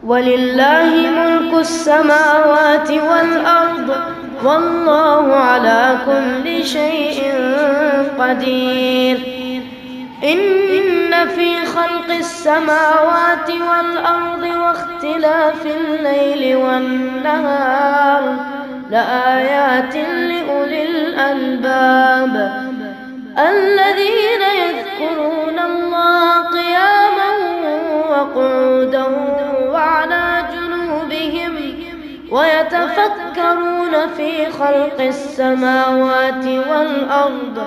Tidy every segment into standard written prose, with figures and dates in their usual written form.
ولله ملك السماوات والأرض والله على كل شيء قدير. إن في خلق السماوات والأرض واختلاف الليل والنهار لآيات لأولي الألباب الذين يذكرون الله قياما وقعودا وعلى جنوبهم ويتفكرون في خلق السماوات والأرض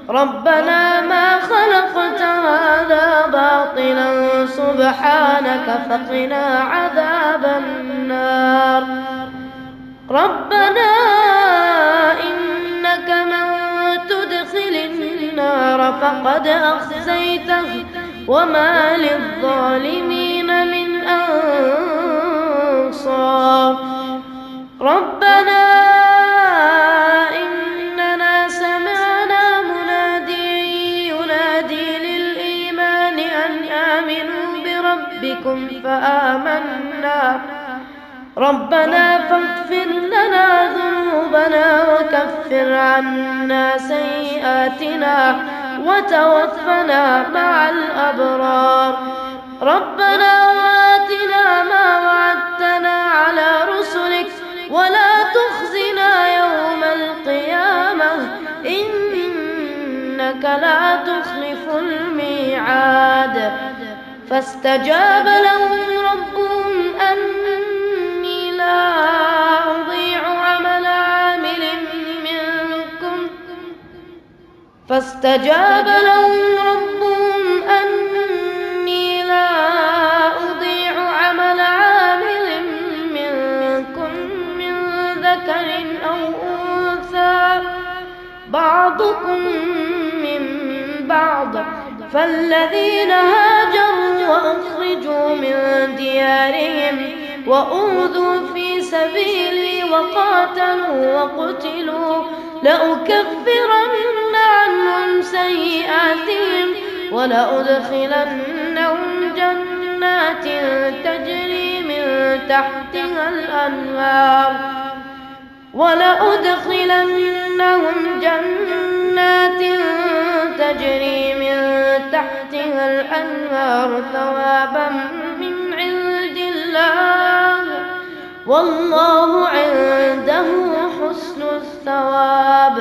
ربنا ما خلقت هذا باطلا سبحانك فقنا عذاب النار. ربنا إنك من تدخل النار فقد أخزيته وما للظالمين من أنصار. ربنا إننا سمعنا مناديا ينادي للإيمان أن آمنوا بربكم فآمنا ربنا فاغفر لنا ذنوبنا وكفر عنا سيئاتنا وتوفنا مع الأبرار. ربنا وآتنا ما وعدتنا على رسلك ولا تخزنا يوم القيامة إنك لا تخلف الميعاد. فاستجاب لهم ربهم أني لا أضيع عمل عامل منكم فاستجاب لهم ربهم أني لا أضيع عمل عامل منكم من ذكر أو أنثى بعضكم من بعض فالذين هاجروا وأخرجوا من ديارهم وأوذوا في سبيلي وقاتلوا وقتلوا لأكفرن عنهم سيئاتهم ولأدخلنهم جنات تجري من تحتها الأنهار ثوابا من عند الله والله عنده حسن الثواب.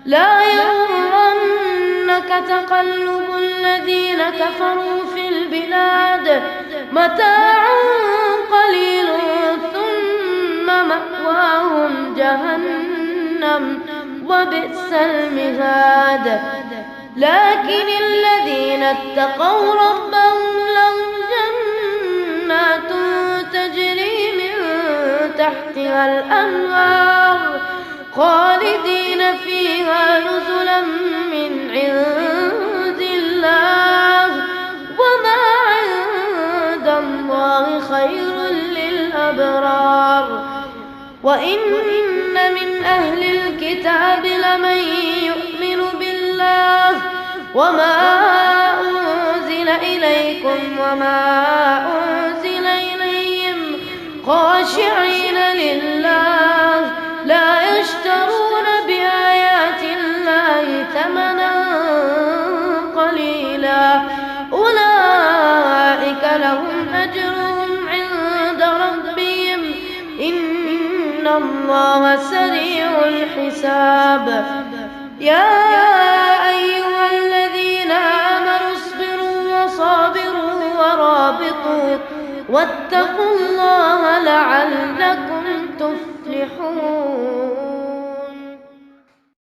لا يغرنك تقلب الذين كفروا في البلاد متاع قليل ثم مأواهم جهنم وبئس المهاد. لكن الذين اتقوا ربهم لهم جنات تجري من تحتها الأنهار خالدين فيها نزلا من عند الله وما عند الله خير للأبرار. وإن من أهل الكتاب لمن يؤمن بالله وما أنزل إليكم وما أنزل إليهم خاشعين لله لا يشترون بآيات الله ثمنا قليلا أولئك لهم أجرهم عند ربهم إن الله سريع الحساب. يا أيها الذين آمنوا اصبروا وصابروا ورابطوا واتقوا الله لعلكم تفلحون.